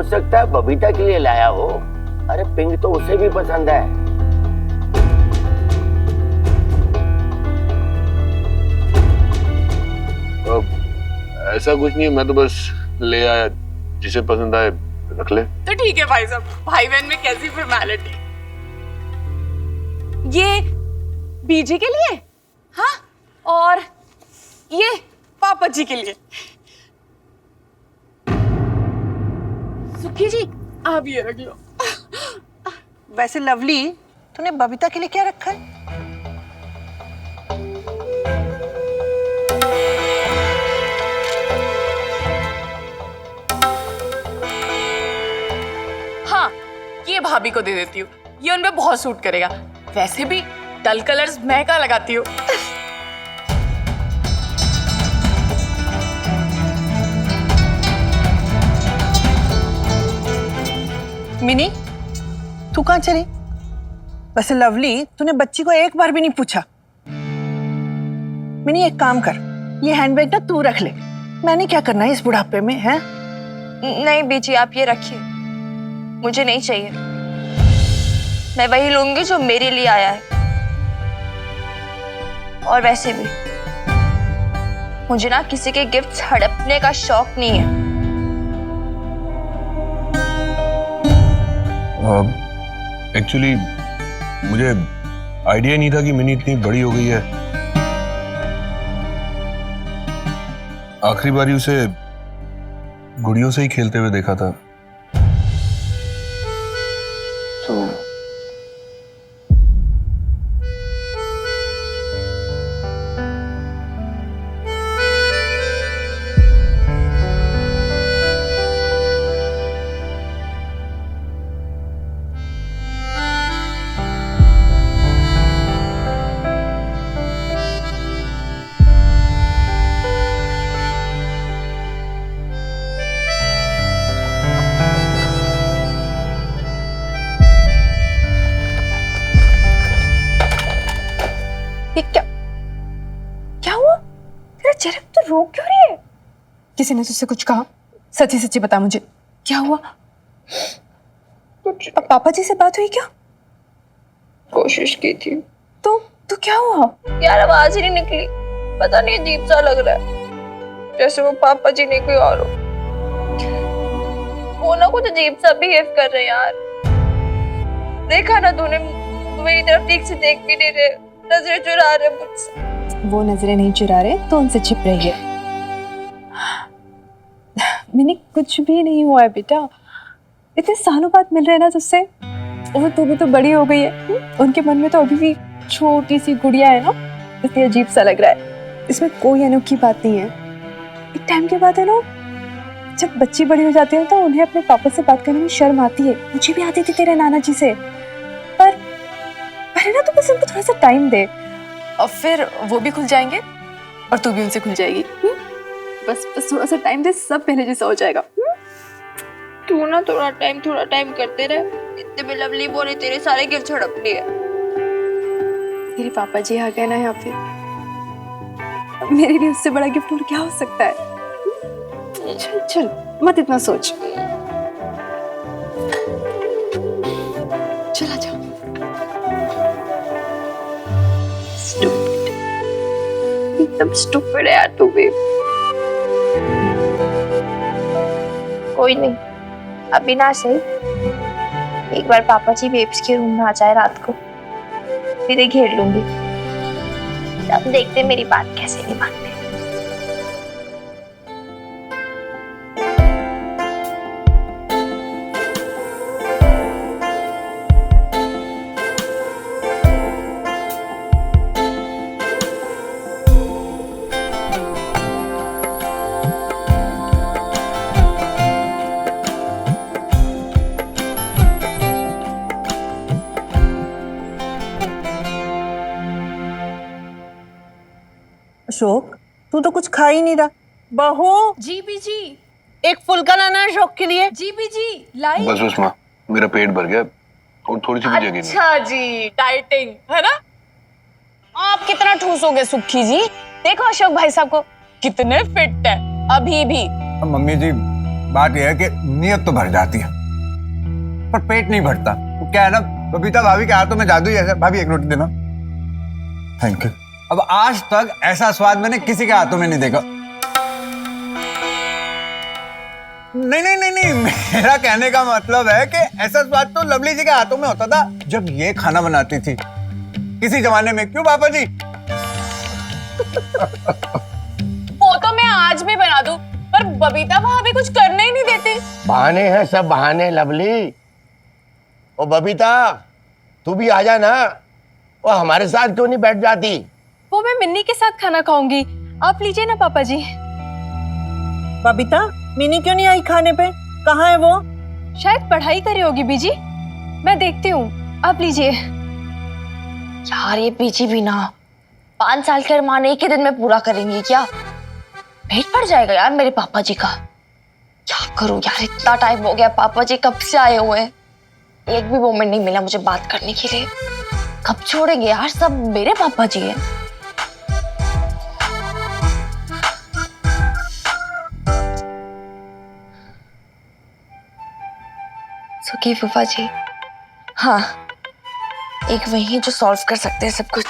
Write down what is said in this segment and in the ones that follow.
सकता है बबीता के लिए लाया हो। अरे पिंक तो उसे भी पसंद है। ऐसा कुछ नहीं, मैं तो बस ले आया, जिसे पसंद आए रख ले। तो ठीक है भाई साहब, भाई बहन में कैसी फॉर्मेलिटी। ये बीजी के लिए, हाँ, और ये पापा जी के लिए। सुखी जी आप ये रख लो। वैसे लवली, तूने बबीता के लिए क्या रखा है? हाँ, ये भाभी को दे देती हूँ, ये उनपे बहुत सूट करेगा। वैसे भी डल कलर्स मैं क्या लगाती हूँ। मिनी, तू कहाँ चली? वैसे लवली, तूने बच्ची को एक बार भी नहीं पूछा। मिनी एक काम कर, ये हैंडबैग ना तू रख ले। मैंने क्या करना है इस बुढ़ापे में, है? नहीं बीजी, आप ये रखिए, मुझे नहीं चाहिए। मैं वही लूंगी जो मेरे लिए आया है। और वैसे भी मुझे ना किसी के गिफ्ट्स हड़पने का शौक नहीं है। एक्चुअली मुझे आइडिया नहीं था कि मिनी इतनी बड़ी हो गई है। आखिरी बारी उसे गुड़ियों से ही खेलते हुए देखा था। क्या हुआ? तेरा चेहरा तो रो क्यों रही है? किसी ने तुझसे कुछ कहा? सच्ची सच्ची बता मुझे, क्या हुआ? कुछ पापा जी से बात हुई क्या? कोशिश की थी। तो क्या हुआ? यार आवाज ही नहीं निकली, पता नहीं अजीब सा लग रहा है, जैसे वो पापा जी नहीं कोई और हो। वो ना कुछ अजीब सा बिहेव कर रहे हैं यार। देखा ना तूने, मेरी तरफ ठीक से देख भी नहीं रहे, नजरें चुरा रहे मुझसे। वो नजरें नहीं चुरा रहे तो उनसे छिप रही है। मैंने कुछ भी नहीं हुआ है बेटा, इतने सालों बाद मिल रहे हैं ना तुझसे, और तू भी तो बड़ी हो गई है। उनके मन में तो अभी भी छोटी सी गुड़िया है ना, इसलिए अजीब सा लग रहा है। इसमें कोई अनोखी बात नहीं है। एक टाइम के बाद है ना, जब बच्ची बड़ी हो जाती है तो उन्हें अपने पापा से बात करने में शर्म आती है। मुझे भी आती थी तेरे नाना जी से, पर पहले ना तू बस उनको थोड़ा सा टाइम दे, और फिर वो भी खुल जाएंगे और तू भी उनसे खुल जाएगी। बस थोड़ा सा टाइम दे, सब पहले जैसा हो जाएगा। तू ना थोड़ा टाइम करते रहे। इतने में लवली बोले तेरे सारे गिफ्ट हड़प लिए। मेरे पापा जी आ गए ना यहाँ पे, मेरे लिए उससे बड़ा गिफ्ट और क्या हो सकता है? चल चल, मत इतना सोच। चला जाओ। एकदम स्टूपिड है यार तू भी। कोई नहीं, अभी ना सही, एक बार पापा जी बेब्स के रूम में आ जाए रात को, फिर घेर लूंगी। अब देखते मेरी बात कैसे नहीं मानते। अशोक, तू तो कुछ खा ही नहीं रहा। बहू, जी बीजी। एक फुल्का लाना है अशोक के लिए। जी बीजी, लाई। बस माँ, मेरा पेट भर गया और थोड़ी सी भी जगह नहीं। अच्छा जी, डाइटिंग है ना? आप कितना ठूसोगे सुखी जी? देखो अशोक भाई साहब को, कितने फिट है अभी भी। मम्मी जी, बात यह है कि नीयत तो भर जाती है पर पेट नहीं भरता। वो क्या है ना, बबीता भाभी के हाथों में जादू ही ऐसा। भाभी एक रोटी देना। Thank you. अब आज तक ऐसा स्वाद मैंने किसी के हाथों में नहीं देखा। नहीं, मेरा कहने का मतलब है कि ऐसा स्वाद तो लवली जी के हाथों में होता था जब ये खाना बनाती थी किसी जमाने में। क्यों पापा जी? वो तो मैं आज भी बना दूं, पर बबीता भाभी कुछ करने ही नहीं देती। बहाने हैं सब बहाने लवली। ओ बबीता, तू भी आ जा ना। वो हमारे साथ क्यों नहीं बैठ जाती? वो मैं मिन्नी के साथ खाना खाऊंगी, आप लीजिए ना पापा जी। बबीता, मिनी क्यों नहीं आई खाने पे? कहाँ है वो? शायद पढ़ाई करी होगी बीजी, मैं देखती हूँ, आप लीजिए। यार ये बीजी भी ना 5 साल के अरमान एक ही दिन में पूरा करेंगी क्या? पेट भर जाएगा यार मेरे पापा जी का। क्या करूं यार, इतना टाइम हो गया, पापा जी कब से आए हुए हैं, एक भी मोमेंट नहीं मिला मुझे बात करने के लिए। कब छोड़ेंगे यार, सब मेरे पापा जी हैं। सुखी फूफा जी, हाँ एक वही है जो सॉल्व कर सकते हैं सब कुछ।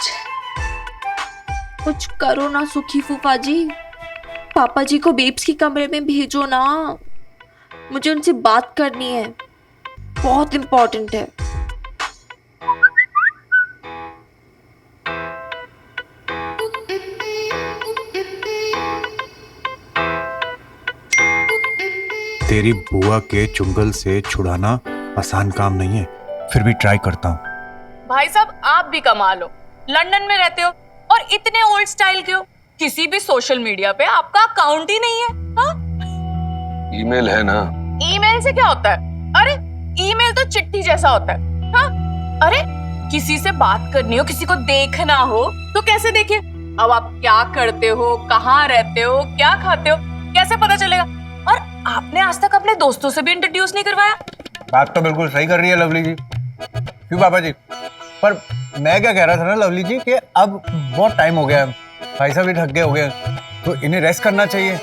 कुछ करो ना सुखी फूफा जी, पापा जी को बेब्स के कमरे में भेजो ना, मुझे उनसे बात करनी है, बहुत इम्पोर्टेंट है। तेरी बुआ के चुंगल से छुड़ाना आसान काम नहीं है, फिर भी ट्राई करता हूँ। भाई साहब आप भी कमाल हो, लंदन में रहते हो और इतने ओल्ड स्टाइल के हो, किसी भी सोशल मीडिया पे आपका अकाउंट ही नहीं है। हाँ? ईमेल है ना। ईमेल से क्या होता है? अरे ईमेल तो चिट्ठी जैसा होता है। हाँ? अरे किसी से बात करनी हो, किसी को देखना हो तो कैसे देखिए? अब आप क्या करते हो, कहाँ रहते हो, क्या खाते हो, कैसे पता चलेगा? और आपने आज तक अपने दोस्तों से भी इंट्रोड्यूस नहीं करवाया। बात तो बिल्कुल सही कर रही है लवली जी। क्यों पापा जी? पर मैं क्या कह रहा था ना लवली जी कि अब बहुत टाइम हो गया है, भाई साहब भी थक गए हो गए, तो इन्हें रेस्ट करना चाहिए।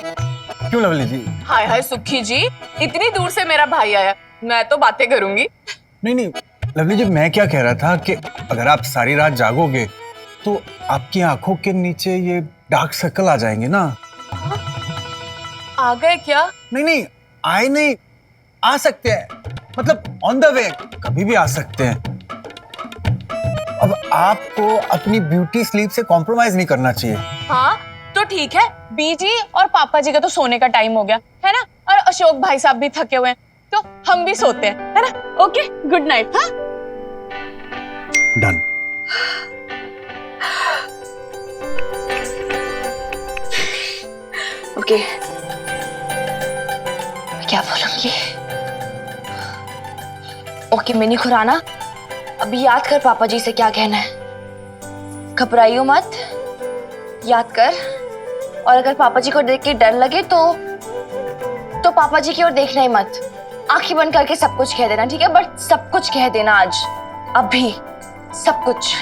क्यों लवली जी? हाय हाय सुखी जी, इतनी दूर से मेरा भाई आया, मैं तो बातें करूंगी। नहीं लवली जी, मैं क्या कह रहा था कि अगर आप सारी रात जागोगे तो आपकी आंखों के नीचे ये डार्क सर्कल आ जाएंगे ना। आ गए क्या? नहीं आए नहीं, आ सकते हैं, मतलब ऑन द वे कभी भी आ सकते हैं। अब आपको अपनी ब्यूटी स्लीप से कॉम्प्रोमाइज नहीं करना चाहिए। हाँ तो ठीक है, बीजी और पापा जी का तो सोने का टाइम हो गया है ना, और अशोक भाई साहब भी थके हुए हैं, तो हम भी सोते हैं, है ना? Okay, good night. हाँ डन। ओके, क्या बोलूंगी? ओके मिनी खुराना, अभी याद कर पापा जी से क्या कहना है। घबराइयो मत, याद कर। और अगर पापा जी को देख के डर लगे तो पापा जी की ओर देखना ही मत, आंखें बंद करके सब कुछ कह देना, ठीक है? बट सब कुछ कह देना आज, अभी सब कुछ।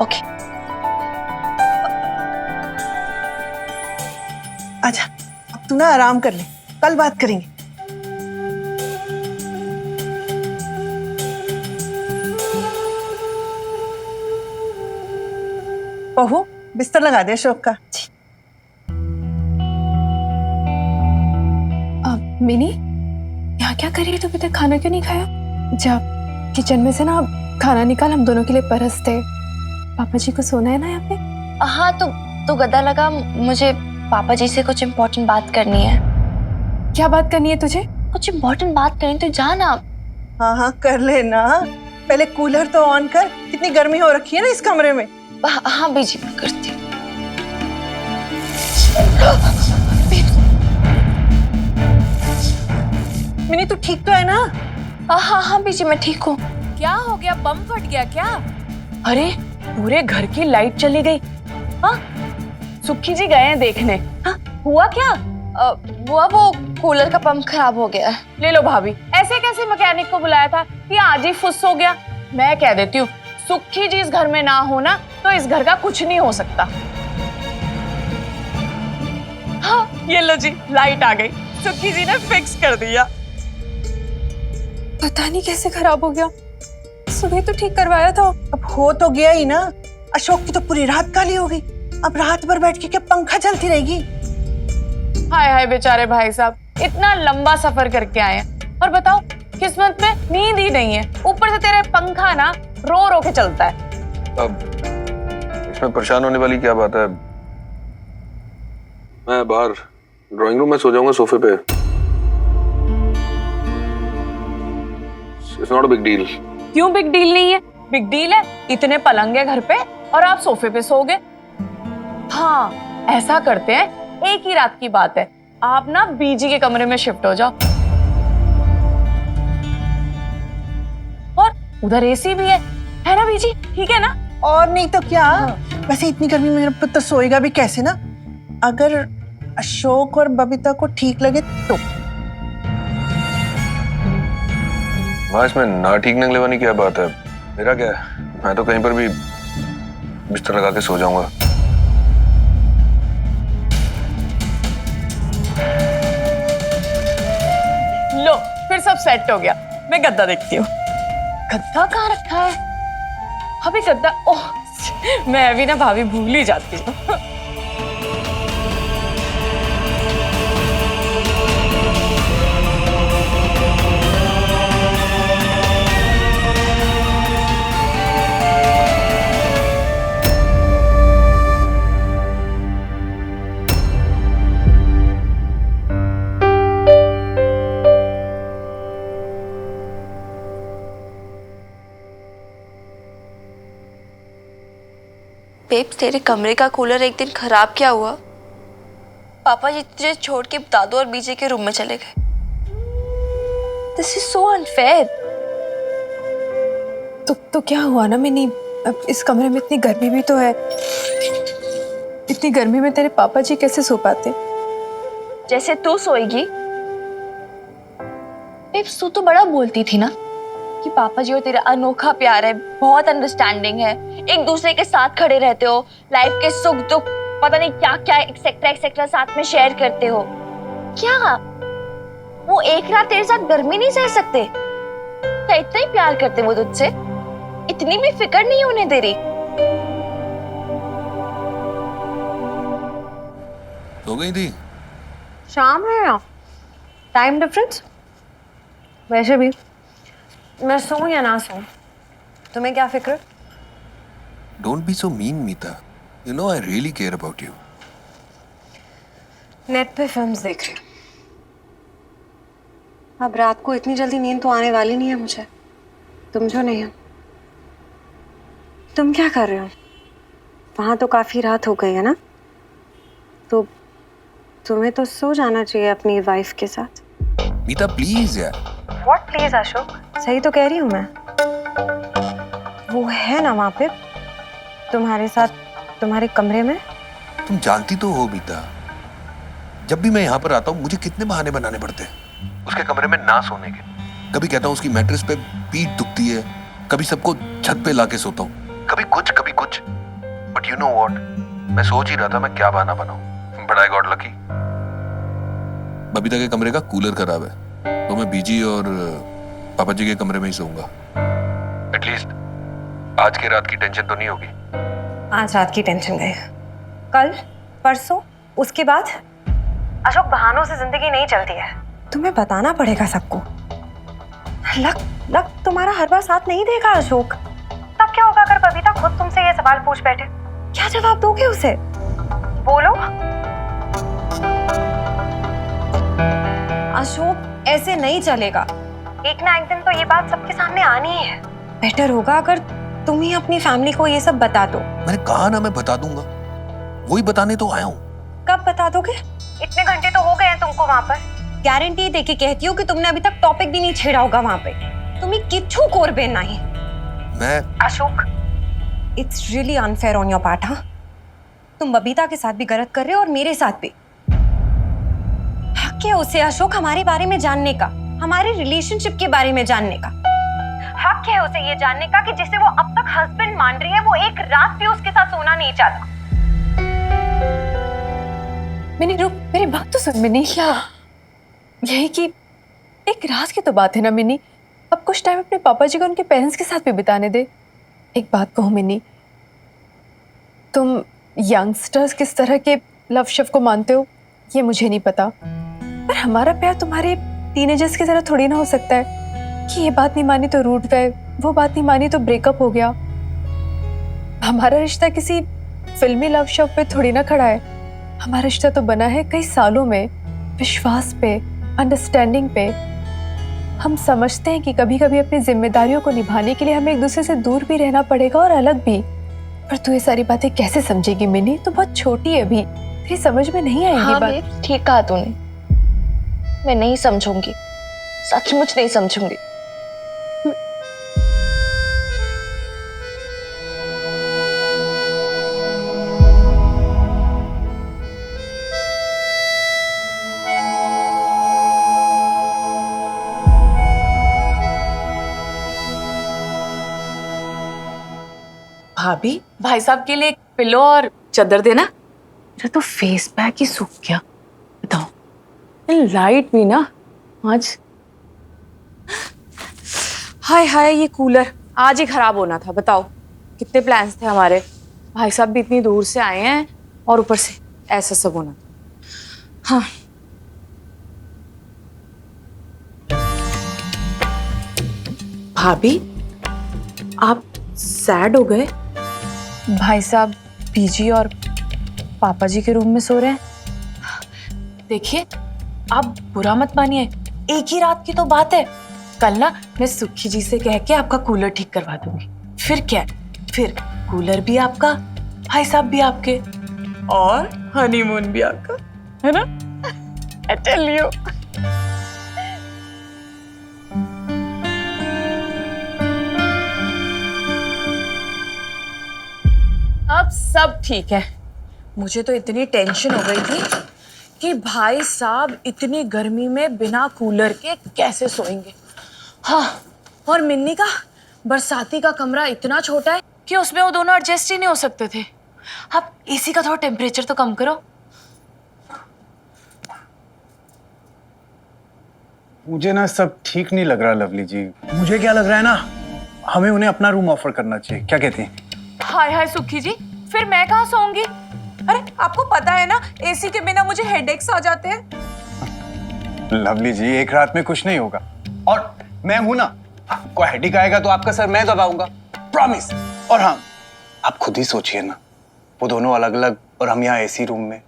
ओके आजा, अब तू ना आराम कर ले, कल बात करेंगे। बहू बिस्तर लगा दे अशोक का। मिनी, यहाँ क्या कर रही है तू? अभी तक खाना क्यों नहीं खाया? जा किचन में से ना खाना निकाल, हम दोनों के लिए परसते हैं। पापा जी को सोना है ना यहाँ पे। हाँ तो गदा लगा, मुझे पापा जी से कुछ इम्पोर्टेंट बात करनी है। क्या बात करनी है तुझे? कुछ इम्पोर्टेंट बात करनी तो जा ना। हाँ कर ले ना, पहले कूलर तो ऑन कर, कितनी गर्मी हो रखी है ना इस कमरे में। हाँ बीजी मैं करती हूँ। मिनी तू ठीक तो है ना? हाँ बीजी मैं ठीक हूँ। क्या हो गया, बम फट गया क्या? अरे पूरे घर की लाइट चली गई। हाँ सुखी जी गए हैं देखने। हाँ हुआ क्या? बुआ वो कूलर का पंप खराब हो गया है। ले लो भाभी, ऐसे कैसे मैकेनिक को बुलाया था कि आज ही फुस हो गया? मैं कह देती हूँ, सुखी जी इस घर में ना हो ना तो इस घर का कुछ नहीं हो सकता। हाँ ये लो जी, लाइट आ गई। सुखी जी ने फिक्स कर दिया। पता नहीं कैसे खराब हो गया, सुबह तो ठीक करवाया था। अब हो तो गया ही ना। अशोक की तो पूरी रात काली हो गई। अब रात भर बैठ के क्या पंखा चलती रहेगी? हाय हाय बेचारे भाई साहब, इतना लंबा सफर करके आए हैं और बताओ किस्मत में नींद ही नहीं है। ऊपर से तेरे पंखा ना रो रो के चलता है। अब इसमें परेशान होने वाली क्या बात है? मैं बाहर ड्राइंग रूम में सो जाऊंगा सोफे पे। It's not a big deal. क्यों बिग डील नहीं है? बिग डील है, इतने पलंग है घर पे और आप सोफे पे सोओगे। हाँ ऐसा करते हैं, एक ही रात की बात है, आप ना बीजी के कमरे में शिफ्ट हो जाओ और उधर एसी भी है ना बीजी? ठीक है ना? और नहीं तो क्या। वैसे इतनी गर्मी में मेरा पुत्र सोएगा भी कैसे ना? अगर अशोक और बबीता को ठीक लगे तो। वहाँ इसमें ना ठीक निकले वाली क्या बात है? मेरा क्या है, मैं तो कहीं पर भी बिस्तर लगा के सो जाऊंगा। लो फिर सब सेट हो गया। मैं गद्दा देखती हूँ। गद्दा कहाँ रखा है? अभी गद्दा, ओह मैं अभी ना भाभी भूल ही जाती हूँ। बेब्स, तेरे कमरे का कूलर एक दिन खराब क्या हुआ? पापा जी तुझे छोड़ के दादू और बीजे के रूम में चले गए। This is so unfair. तो क्या हुआ ना मिनी, अब इस कमरे में इतनी गर्मी भी तो है। इतनी गर्मी में तेरे पापा जी कैसे सो पाते? जैसे तू सोएगी। बेब्स तू तो बड़ा बोलती थी ना कि पापा जी और तेरा अनोखा प्यार है, बहुत अंडरस्टैंडिंग है, एक दूसरे के साथ खड़े रहते हो, लाइफ के सुख दुख पता नहीं क्या क्या एक्सेट्रा एक्सेट्रा साथ में शेयर करते हो। क्या वो एक रात तेरे साथ गर्मी नहीं सह सकते? क्या इतना ही प्यार करते वो तुझसे? इतनी भी फिक्र नहीं होने दे रही? सो गई थी? शाम है ना, टाइम डिफरेंस। वैसे भी मैं सोऊं या ना सोऊं, तुम्हें क्या फिक्र? Don't be so mean, Meeta. You know I really care about you. Net पे फिल्म्स देख रही हूँ। अब रात को इतनी जल्दी नींद तो आने वाली नहीं है मुझे। तुम जो नहीं हो। तुम क्या कर रहे हो? वहाँ तो काफी रात हो गई है ना, तो तुम्हें तो सो जाना चाहिए अपनी वाइफ के साथ। मीता प्लीज यार। What please Ashok? सही तो कह रही हूँ मैं। वो है ना वहाँ पे तुम्हारे साथ, तुम्हारे कमरे में। तुम जानती तो हो मीता, जब भी मैं यहाँ पर आता हूँ मुझे कितने बहाने बनाने पड़ते हैं उसके कमरे में ना सोने के। कभी कहता हूँ उसकी मैट्रेस पे पीठ दुखती है, कभी सबको छत पे लाके सोता हूँ, कभी कुछ। बट यू नो व्हाट, मैं सोच ही रहा था मैं क्या बहाना बनाऊं, but I got lucky. Babita के कमरे का कूलर खराब है तो मैं बीजी और पापा जी के कमरे में ही सोऊंगा। एटलीस्ट आज की रात की टेंशन तो नहीं होगी। आज रात की टेंशन गई, कल परसों उसके बाद। अशोक बहानों से जिंदगी नहीं चलती है, तुम्हें बताना पड़ेगा सबको। लक तुम्हारा हर बार साथ नहीं देगा अशोक। तब क्या होगा अगर बबीता खुद तुमसे ये सवाल पूछ बैठे? क्या जवाब दोगे उसे? बोलो। अशोक ऐसे नहीं चलेगा, एक ना एक दिन तो ये बात सबके सामने आनी ही है। बेटर होगा अगर तुम ही अपनी फैमिली को ये सब बता दो। मैंने कहा ना मैं बता दूंगा, वही बताने तो आया हूँ। कब बता दोगे? इतने घंटे तो हो गए हैं तुमको वहाँ पर। गारंटी देके कहती हूँ कि तुमने अभी तक टॉपिक भी नहीं छेड़ा होगा वहाँ पे। तुम्हें किच्छू कोरबे नहीं। मैं Ashok, it's really unfair on your part. हाँ, तुम बबीता के साथ भी गलत कर रहे हो और मेरे साथ भी। हक है उसे अशोक हमारे बारे में जानने का, हमारे रिलेशनशिप के बारे में जानने का। हक है उसे ये जानने का कि जिसे वो अब तक हस्बैंड मान रही है वो एक रात भी उसके साथ सोना नहीं चाहता। मैंने रुक, मेरी बात तो सुन। मैंने क्या यही कि एक राज की तो बात है ना मिनी, अब कुछ टाइम अपने पापा जी को उनके पेरेंट्स के साथ भी बिताने दे। एक बात कहूँ मिनी, तुम यंगस्टर्स किस तरह के लव शव को मानते हो ये मुझे नहीं पता, पर हमारा प्यार तुम्हारे टीनेजर्स की तरह थोड़ी ना हो सकता है कि ये बात नहीं मानी तो रूठ गए, वो बात नहीं मानी तो ब्रेकअप हो गया। हमारा रिश्ता किसी फिल्मी लव शव पे थोड़ी ना खड़ा है। हमारा रिश्ता तो बना है कई सालों में, विश्वास पे, अंडरस्टैंडिंग पे। हम समझते हैं कि कभी कभी अपनी जिम्मेदारियों को निभाने के लिए हमें एक दूसरे से दूर भी रहना पड़ेगा और अलग भी। पर तू ये सारी बातें कैसे समझेगी मिनी? तू बहुत छोटी है अभी, तेरी समझ में नहीं आएगी हाँ बात। बेब, ठीक कहा तूने। मैं नहीं समझूंगी, सचमुच नहीं समझूंगी। भाभी, भाई साहब के लिए एक पिलो और चादर देना। मेरा तो फेस पैक ही सूख गया। बताओ, लाइट भी ना आज। हाय हाय, ये कूलर आज ही खराब होना था। बताओ कितने प्लान्स थे हमारे। भाई साहब भी इतनी दूर से आए हैं और ऊपर से ऐसा सब होना था। हाँ, भाभी आप सैड हो गए? भाई साहब पीजी और पापा जी के रूम में सो रहे हैं। देखिए, आप बुरा मत मानिए, एक ही रात की तो बात है। कल ना मैं सुखी जी से कह के आपका कूलर ठीक करवा दूंगी। फिर क्या, फिर कूलर भी आपका, भाई साहब भी आपके, और हनीमून भी आपका, है ना? I tell you। अब सब ठीक है। मुझे तो इतनी टेंशन हो गई थी कि भाई साहब इतनी गर्मी में बिना कूलर के कैसे सोएंगे। हाँ, और मिन्नी का बरसाती का कमरा इतना छोटा है कि उसमें वो दोनों एडजस्ट ही नहीं हो सकते थे। अब एसी का थोड़ा टेम्परेचर तो कम करो। मुझे ना सब ठीक नहीं लग रहा लवली जी। मुझे क्या लग रहा है ना, हमें उन्हें अपना रूम ऑफर करना चाहिए। क्या कहती हैं? हाय हाय सुखी जी, फिर मैं कहाँ सोऊंगी? अरे आपको पता है ना, एसी के बिना मुझे हेडेक्स आ जाते हैं। लवली जी, एक रात में कुछ नहीं होगा, और मैं हूं ना। आपको हेडेक आएगा तो आपका सर मैं दबाऊंगा, प्रॉमिस। और हाँ, आप खुद ही सोचिए ना, वो दोनों अलग अलग और हम यहाँ एसी रूम में।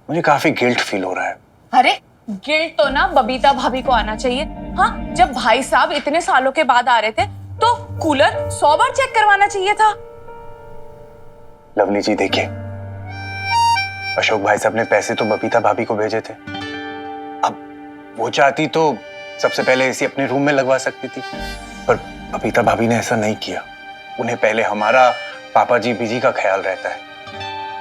मुझे काफी गिल्ट फील हो रहा है। अरे गिल्ट तो ना बबीता भाभी को आना चाहिए। हाँ, जब भाई साहब इतने सालों के बाद आ रहे थे तो कूलर 100 बार चेक करवाना चाहिए था। लवली जी देखिए, अशोक भाई साहब ने पैसे तो बबीता भाभी को भेजे थे। अब वो चाहती तो सबसे पहले एसी अपने रूम में लगवा सकती थी, पर बबीता भाभी ने ऐसा नहीं किया। उन्हें पहले हमारा, पापा जी बीजी का ख्याल रहता है।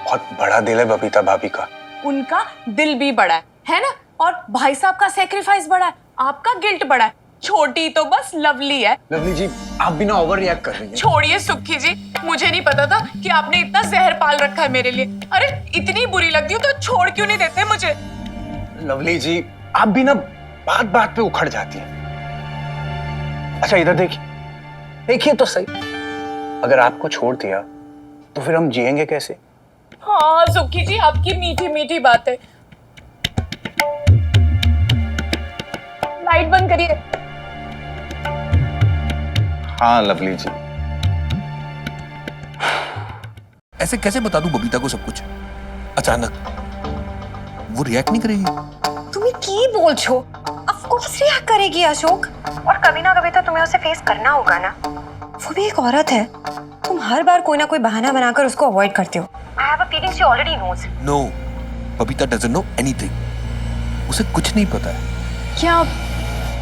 बहुत बड़ा दिल है बबीता भाभी का। उनका दिल भी बड़ा है ना? और भाई साहब का सेक्रीफाइस बड़ा है, आपका गिल्ट बड़ा है। छोटी तो बस लवली है। लवली जी, आप भी ना ओवर रिएक्ट कर रही हैं। छोड़िए सुखी जी, मुझे नहीं पता था कि आपने इतना जहर पाल रखा है मेरे लिए। अरे इतनी बुरी लगती हूँ तो छोड़ क्यों नहीं देते मुझे? लवली जी, आप भी ना बात बात पे उखड़ जाती हैं। अच्छा इधर देखिए, देखिए तो सही। अगर आपको छोड़ दिया तो फिर हम जिएंगे कैसे? हाँ सुखी जी, आपकी मीठी मीठी बात है। लाइट बंद करिए। हाँ लवली जी। ऐसे कैसे बता दूं बबीता को सब कुछ अचानक? वो रिएक्ट नहीं करेगी। तुम्हें की बोल छो? ऑफ कोर्स रिएक्ट करेगी अशोक, और कभी ना कभी तो तुम्हें उसे फेस करना होगा ना। वो भी एक औरत है। तुम हर बार कोई ना कोई बहाना बनाकर उसको अवॉइड करते हो। I have a feeling she already knows. No, Babita doesn't know anything. उसे कुछ नहीं पता है।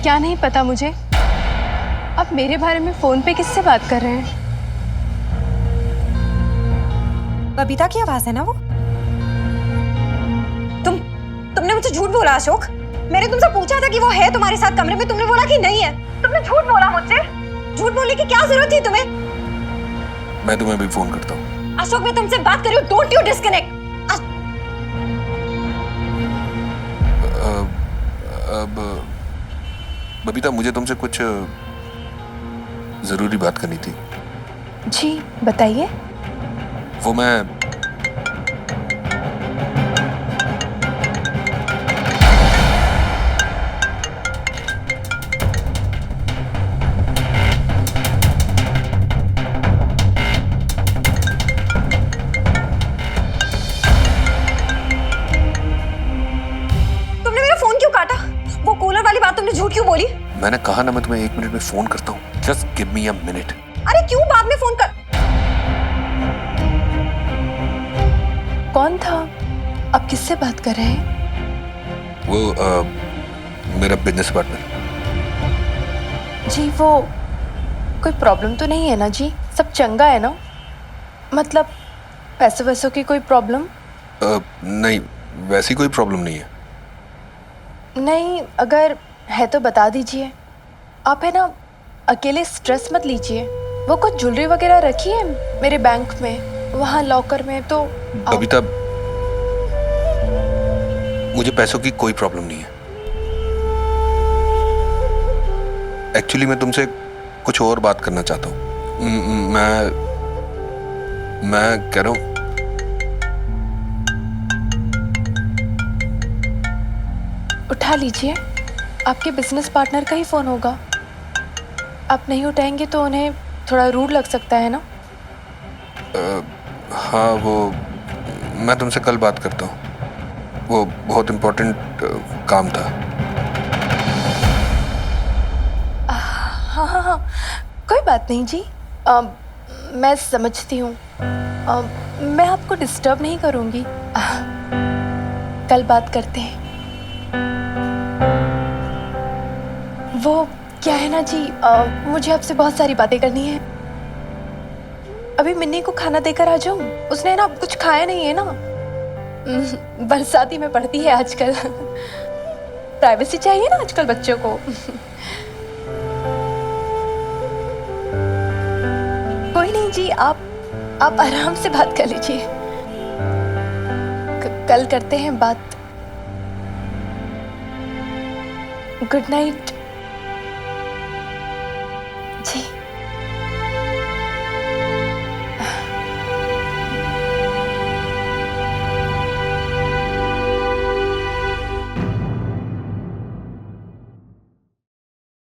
क्या नहीं पता मुझे? आप मेरे बारे में फोन पे किससे बात कर रहे हैं? बबीता की आवाज है ना वो? तुमने मुझसे झूठ बोला अशोक। मैंने तुमसे पूछा था कि वो है तुम्हारे साथ कमरे में, तुमने बोला कि नहीं है। तुमने झूठ बोला मुझसे। झूठ बोलने की क्या जरूरत थी तुम्हें? मैं तुम्हें भी फोन करता हूँ। अशोक, मैं तुमसे बात कर रही हूँ, डोंट यू डिस्कनेक्ट। अब बबीता, मुझे तुमसे कुछ जरूरी बात करनी थी। जी बताइए। वो मैं तुमने मेरा फोन क्यों काटा? वो कूलर वाली बात तुमने झूठ क्यों बोली? मैंने कहा ना, मैं तुम्हें 1 मिनट में फोन करता हूँ। Just give me a minute. अरे क्यों बाद में फोन कर? कौन था? आप किससे बात कर रहे हैं? वो मेरा बिजनेस पार्टनर। जी वो कोई प्रॉब्लम तो नहीं है ना जी? सब चंगा है ना? मतलब पैसे वैसों की कोई प्रॉब्लम? नहीं, वैसी कोई प्रॉब्लम नहीं है। नहीं, अगर है तो बता दीजिए। आप है ना, अकेले स्ट्रेस मत लीजिए। वो कुछ ज्वेलरी वगैरह रखी है मेरे बैंक में, वहाँ लॉकर में, तो बबीता, मुझे पैसों की कोई प्रॉब्लम नहीं है। एक्चुअली मैं तुमसे कुछ और बात करना चाहता हूँ। मैं कह रहा हूँ, उठा लीजिए। आपके बिजनेस पार्टनर का ही फोन होगा। आप नहीं उठाएंगे तो उन्हें थोड़ा रूड लग सकता है ना? हाँ, वो मैं तुमसे कल बात करता हूँ। वो बहुत इम्पोर्टेंट काम था। हाँ हाँ हाँ, कोई बात नहीं जी। मैं समझती हूँ। मैं आपको डिस्टर्ब नहीं करूँगी। कल बात करते हैं। वो क्या है ना जी, मुझे आपसे बहुत सारी बातें करनी है। अभी मिन्नी को खाना देकर आ जाऊं? उसने ना कुछ खाया नहीं है ना। बरसाती में पढ़ती है आजकल। प्राइवेसी चाहिए ना आजकल बच्चों को। कोई नहीं जी, आप आराम से बात कर लीजिए। कल करते हैं बात। गुड नाइट जी।